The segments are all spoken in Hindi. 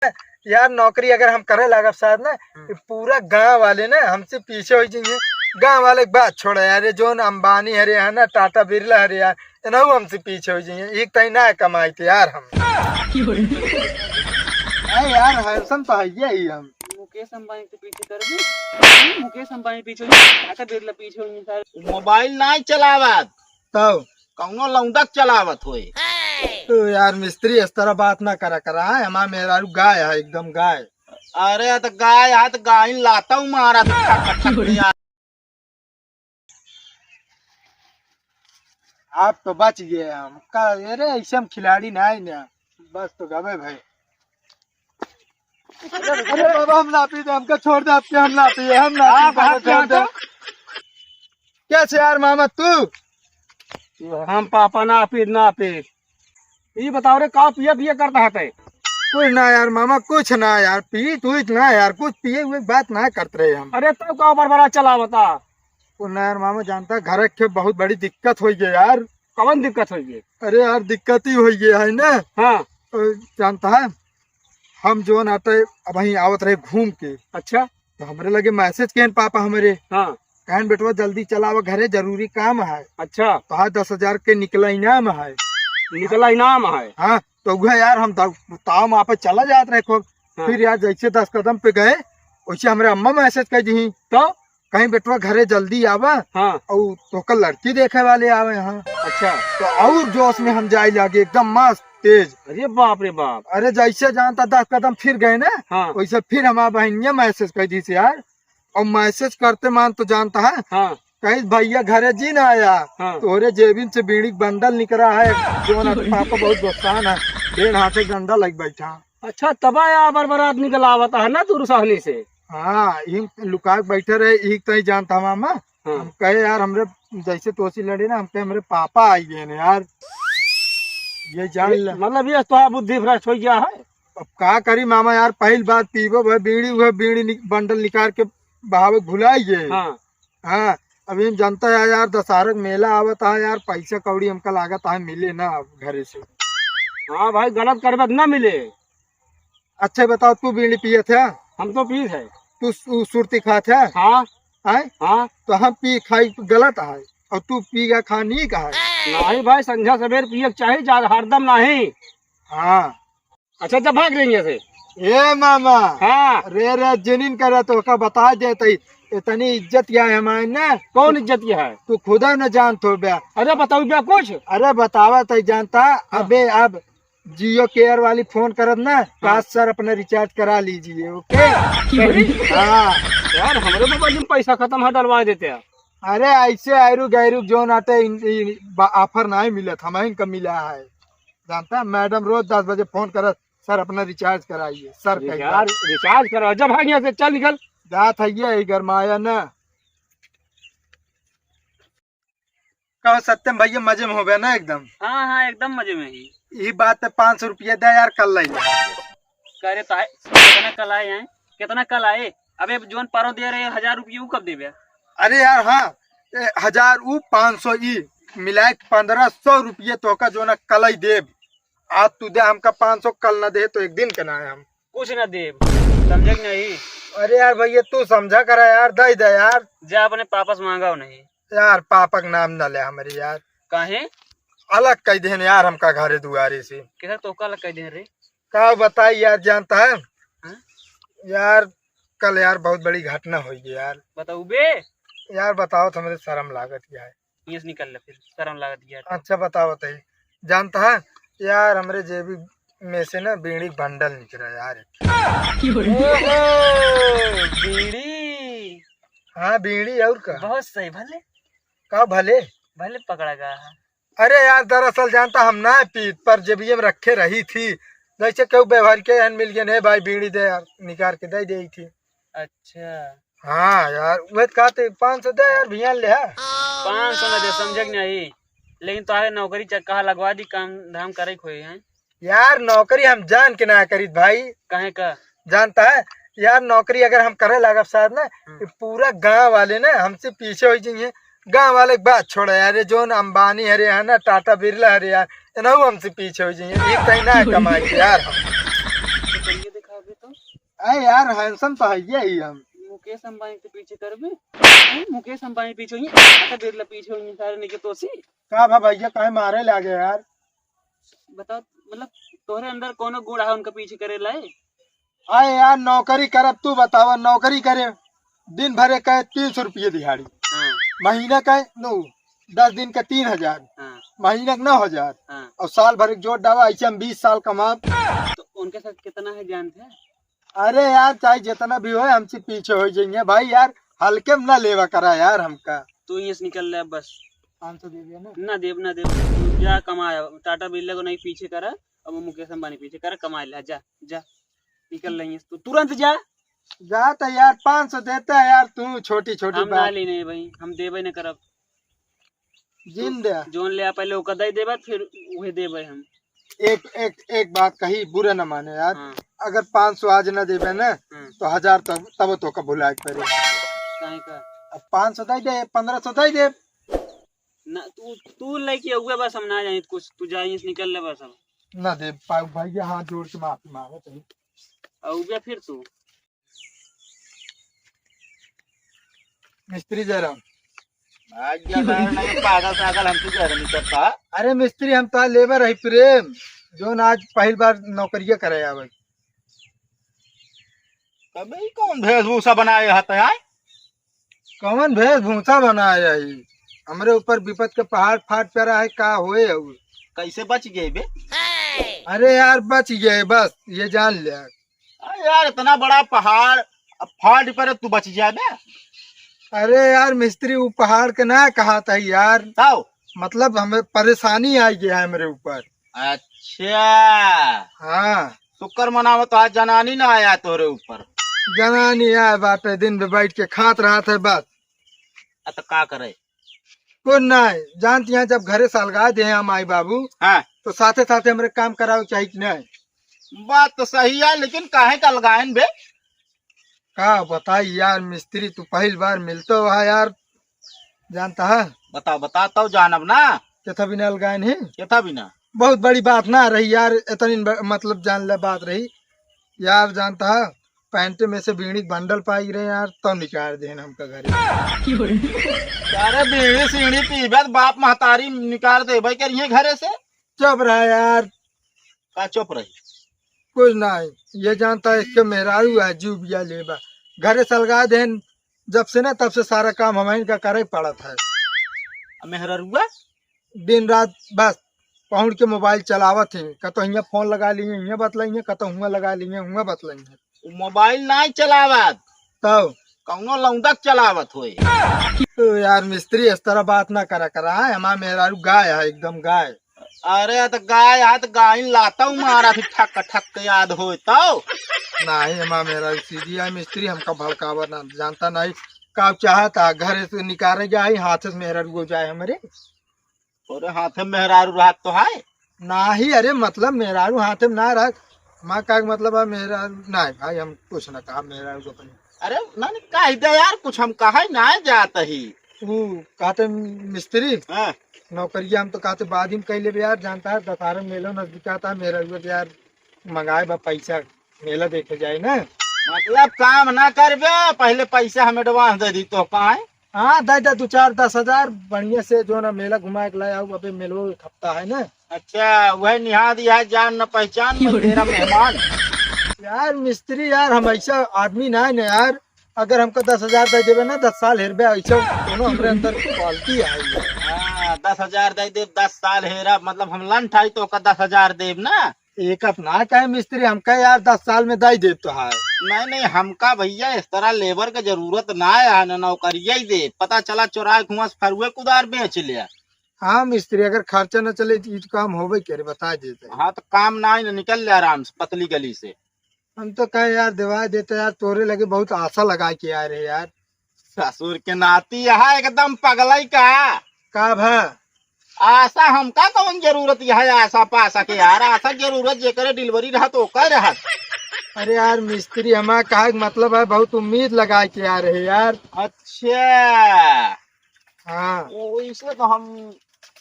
यार नौकरी अगर हम करे लगा शायद ना ये पूरा गांव वाले ना हमसे पीछे हो जाएंगे। गांव वाले की बात छोड़ो यार, ये जो अंबानी हरे है ना, टाटा बिरला हरे यार, ना हमसे पीछे हो जाएंगे। एक तई ना कमाई थे यार हम। अरे यार हैंडसम तो है ही हम। मुकेश अंबानी के पीछे कर भी मुकेश अंबानी पीछे टाटा बिरला पीछे होंगे सर। मोबाइल नहीं चलावत तो कौनो लौंडक चलावत होए। तो यार मिस्त्री इस तरह बात ना करा है, हमारा मेहरारू गाय है, एकदम गाय। अरे तो गाय है तो गाय लाता हूँ मारा आप तो बच गए हम का। अरे ऐसे हम खिलाड़ी ना है ना, बस तो गवे भाई। अरे बाबा हम ना पीते, हमको छोड़ दे, आपके हम ना पिए, हम ना पीते, छोड़ दे। कैसे यार मामा तू? हम पापा ना पी ना पी। ये बताओ रे का पिया पिया करता है? कुछ ना यार मामा, कुछ ना यार, पी तू इतना यार, कुछ पिए हुए बात ना करते रहे हम। अरे तो का बड़ा चला बता। कुछ ना यार मामा, जानता है घर के बहुत बड़ी दिक्कत हो गई यार। कौन दिक्कत होगी? अरे यार दिक्कत ही हो गई है ना। हाँ जानता है हम जो नाटे अब वहीं आवत रहे घूम के, अच्छा तो हमारे लगे मैसेज कहन पापा हमारे, हाँ कहन बेटवा जल्दी चलावा घरे, जरूरी काम है। अच्छा तो हाँ 10,000 के निकला इनाम है। निकला इनाम है। हाँ तो वह यार हम ताव वहाँ पे चला जाते रहे खूब। हाँ। फिर यार जैसे 10 कदम पे गए वैसे हमारे अम्मा मैसेज कर दी तो कहीं बेटवा घरे जल्दी आवा हाँ और तो कल लड़की देखे वाले आवे यहाँ। अच्छा तो और जोश में हम जाए लगे एकदम मस्त तेज। अरे बाप रे बाप। अरे जैसे जानता 10 कदम फिर गए ना, हाँ वैसे फिर हमारा बहनिया मैसेज कर दी थी यार। और मैसेज करते मान तो जानता है हाँ कहीं भैया घरे जी ना आया, हाँ तोरे जेबिन से बीड़ी बंडल निकला है, जो ना पापा बहुत गुस्सान है, 1.5 हाथ से डंडा लग बैठा। अच्छा तबा यार बरबरात निकल आवता है ना दूर सहनी से। हाँ लुका के बैठे रहे, एक तो ही जानता मामा। हाँ। हम कहे यार हमरे जैसे तोसी लड़े ना, हम कहे हमरे पापा आई गए यार, ये जान ल। मतलब ये तो बुद्धि भ्रष्ट हो गया है। अब का करी मामा यार, पहली बात पीबो वह बीड़ी बंडल निकाल के बहावे भुलाइए। हाँ हाँ अभी हम जानता है यार दशहरा मेला आवता है यार, पैसा कौड़ी हमका लागत है मिले ना घरे से। हाँ भाई गलत करबे न मिले। अच्छा बताओ तू बीड़ी पिए थे? हम तो पी है। तू सुरती खा थे? हाँ है हाँ तो हम पी खाई गलत है और तू पी का खानी का है। नहीं भाई संध्या सवेर पिए चाहिए ज्यादा हरदम नहीं। हाँ अच्छा जब भाग रही से। ए मामा हाँ रे जनीन करे तो का बता देते, इतनी इज्जत क्या है हमारे ना। कौन इज्जत की है? तू खुदा न जान थो बे। अरे बताओ क्या कुछ। अरे बतावा तो जानता। अबे अब जियो केयर वाली फोन करत ना, काश सर अपना रिचार्ज करा लीजिए। ओके हाँ यार हमारे मोबाइल में पैसा खत्म है डलवा देते हैं। अरे ऐसे आयरु गैरु जो नाटे ऑफर नहीं मिला था, हमें इनका मिला है। जानता मैडम रोज 10 बजे फोन करत, सर अपना रिचार्ज कराइए सर। यार रिचार्ज करो जब भाग यहाँ से चल निकल। जात है गरमाया ना। कहो सत्यम भैया मजे में हो गया ना एकदम? हाँ हाँ एकदम मजे में ही। यही बात है, 500 रुपया दे यार कल लाई। करे तो कितना कल आए हैं? कितना कल आए? अबे जोन पारो दे रहे 1000 रुपये कब देवे? अरे यार हाँ 1000 500 मिलाए 1500 रुपये तो का जो ना कल ही दे। आज तू दे हमका 500, कल ना दे तो एक दिन कना है हम कुछ न दे। समझे नहीं? अरे यार भैया तू समझा करा यार, दे दे यार। जा अपने पापा से मांगा नहीं यार पापा का नाम न ले हमारे यार। काहे? अलग कह दे यार हमका घरे दुआरे से। कैसा तो का कह दे रे? का बताई यार, जानता है हा? यार कल यार बहुत बड़ी घटना हुई है यार। बताओ बे। यार बताओ तो मेरे शर्म लागत क्या है। ये निकल ले फिर शर्म लागत गया। अच्छा बताओ बताइए। जानता है यार हमारे जेबी में से ना बीड़ी बंडल निकला यार। बीड़ी? हाँ बीड़ी और का। बहुत सही भले। का भले भले पकड़ा गया है। अरे यार दरअसल जानता हम ना पीत पर जेबिये में रखे रही थी, जैसे क्यों व्यवहार के मिल गए है भाई बीड़ी दे यार, निकाल के दे दी थी। अच्छा हाँ यार वह कहते 500 दे यार भैया ले। 500 न दे समझे नहीं, लेकिन तो आगे नौकरी कहा लगवा दी, काम धाम करे खोए हैं। यार नौकरी हम जान के ना करी भाई। कहे का? जानता है यार नौकरी अगर हम करे लगा शायद ना ये पूरा गांव वाले ना हमसे पीछे हो जाएंगे। गांव वाले की बात छोड़ो यार, ये जो अंबानी हरे है ना, टाटा बिरला हरे यार, ना हमसे पीछे हो जाएंगे। एक कहीं ना कमाई थे यार हम। तो चलिए दिखा अभी तो अरे यार हैंडसम तो है ही हम। मुकेश अंबानी के पीछे कर बे नहीं, मुकेश अंबानी पीछे ही टाटा बिरला पीछे हुई सारे निके तो सी का भा भैया कहे मारे लागे यार। बताओ मतलब तोहरे अंदर कोनो गुण है उनका पीछे करे लाए। अरे यार नौकरी करब तू बतावा, नौकरी करे दिन भरे कहे 300 रुपये दिहाड़ी, हाँ महीने का 10 दिन का 3000, हाँ महीने का 9000, हाँ। और साल भर के जोड़ डावा ऐसे हम 20 साल कमा। तो उनके साथ कितना है जानते हैं? अरे यार चाहे जितना भी हो हमसे पीछे हो जाएंगे भाई यार, हल्के में ना लेवा करा यार हमका। तू यहीं से निकल रहा है बस। 500 दे दिया ना। ना देव तू जा कमाया, टाटा बिरला को नहीं पीछे करा और वो मुकेश अंबानी पीछे करा, कमा ले जा जा निकल रही है तू तुरंत जा। जा तो यार 500 देता है यार, तू छोटी छोटी हम ना बात लेने भाई, हम देवे न करब। जिन दे। जोन ले आ पहले ओका दे देबा फिर वही देबे हम। एक बात कही बुरा न माने यार। हाँ अगर 500 आज न देवे ना हाँ। तो 1000 तब तो का भुला के पड़े। काहे का अब 500 दे दे, 1500 दे दे ना, तू लेके हुए बस, हम ना जाए कुछ, तू जा यहीं से निकल ले बस। हम ना दे पाऊ भैया, हाथ जोड़ के माफी मांगे तो। औबे फिर तू मिस्त्री जरा। पागल पागल हमसे जहर नहीं करता। अरे मिस्त्री हम तो लेबर है प्रेम, जो न आज पहली बार नौकरिया करे आवे। कभी कौन वेशभूषा बनाए हत है? कौन वेशभूषा बनाया ही, हमरे ऊपर विपद के पहाड़ फाट पे रहा है का होए अब। कैसे बच गए बे? अरे यार बच गए बस ये जान ले। यार इतना बड़ा पहाड़ अब फाड़ पर तू बच जाए बे? अरे यार मिस्त्री वो पहाड़ के ना कहा था यार, ताओ मतलब हमें परेशानी आ गया है मेरे ऊपर। अच्छा हाँ शुक्र मनावो तो आज जनानी ना आया तोरे ऊपर। जनानी आए बाटे दिन में बैठ के खात रहा था बस। तो का करे? कुछ नहीं जानती हैं, जब घरे सलगा दे हम माई बाबू हाँ तो साथे साथे हमारे काम कराओ चाहिए कि नहीं। बात तो सही है, लेकिन काहे का लगायन बे? का बताई यार मिस्त्री, तू पहली बार मिलते हो यार, जानता है बताता हूँ जानब ना। क्या बिना अलगान है, क्या था बिना? बहुत बड़ी बात ना रही यार, इतनी मतलब जान ले बात रही यार। जानता है पैंट में से बीड़ी बंडल पाई रहे यार, तो निकाल दे हमका घर। अरे बीड़ी सीढ़ी पीबे तो बाप महतारी निकाल दे भाई करिए घरे से। चुप रहा यार। का चुप रही? कुछ नहीं, ये जानता है इसके मेहरारू है जूबिया लेबा, घरे सलगा दे जब से ना तब से सारा काम हमारे का करे पड़ा था। मेहरुआ दिन रात बस पहुंच के मोबाइल चलावत है, कतो हियाँ फोन लगा लिए हियाँ बतलाइए, कतो हुआ लगा लिए हुआ बतलाइए। मोबाइल नहीं चलावत तब कौनो लौंडक चलावत होए। तो यार मिस्त्री इस तरह बात ना करा है, हमारा मेहरारू गाय है एकदम गाय। अरे तो गाय हाथ गाय लाता हूँ मारा थी ठक ठक के याद हो तो नहीं हमारा मेहरारू सीधी है मिस्त्री, हमका भड़कावा ना जानता नहीं का चाहता घर से निकाले जाए हाथ से मेहरारू हो जाए हमारे। और हाथ में मेहरारू रात तो है ना ही, अरे मतलब मेहरारू हाथ में ना रख, माँ का मतलब है मेहरारू नहीं भाई, हम कुछ ना कहा मेहरारू को अपने। अरे ना कह दे यार कुछ, हम कहा ना जाता ही वो कहते मिस्त्री हाँ। नौकरिया हम तो कहते बाद ही में कह ले यार, जानता है दशहरा मेला नजदीक आता है, मेहरारू यार मंगाए बा पैसा मेला देखे जाए ना। मतलब काम ना करबे पहले पैसा हम एडवांस दे दी तो कहा है? हाँ दे दे 2-4-10 हजार बढ़िया से जो ना मेला घुमा के लाया हूँ, अभी मेलो हफ्ता है ना। अच्छा वह निहा दिया है जान न पहचान मैं तेरा मेहमान। यार मिस्त्री यार हम ऐसा आदमी ना है ना यार, अगर हमको 10,000 दे देवे ना 10 साल हेरबे, ऐसा दोनों हमारे अंदर क्वालिटी है। हाँ 10,000 दे दे 10 साल हेरा, मतलब हम लन ठाई तो 10,000 देव ना। एक अपना कहे मिस्त्री हमका यार 10 साल में दे दे तो है। नहीं हमका भैया इस तरह लेबर की जरूरत ना है, न नौकरिया ही दे, पता चला चुराए कुआं से फरुए कुदार बेच लिया। हाँ मिस्त्री अगर खर्चा न चले तो काम होबे करे बता देते। हाँ तो काम ना ही निकल ले आराम से पतली गली से। हम तो कहे यार दिवा देते यार, तोरे लगे बहुत आशा लगा के आ रहे यार। ससुर के नाती यहाँ एकदम पगलाई का भा आशा हमका कौन जरूरत है आशा पाशा के यार, आशा जरूरत जेकर डिलीवरी रहा तो कर रहा। अरे यार मिस्त्री हमारा कहा मतलब है बहुत उम्मीद लगा के आ रहे यार। अच्छा हाँ इसलिए तो हम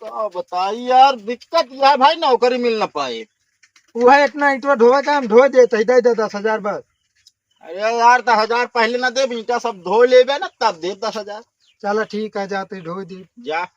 क्या बताइए यार, दिक्कत यह है भाई नौकरी मिल न पाए। वह इतना ईटवा ढोवा का हम ढो देते दे दे 10,000 बस। अरे यार 10,000 पहले ना दे, ईटा सब धो लेबे ना तब दे 10,000। चलो ठीक है, जाते ढो दी। जा।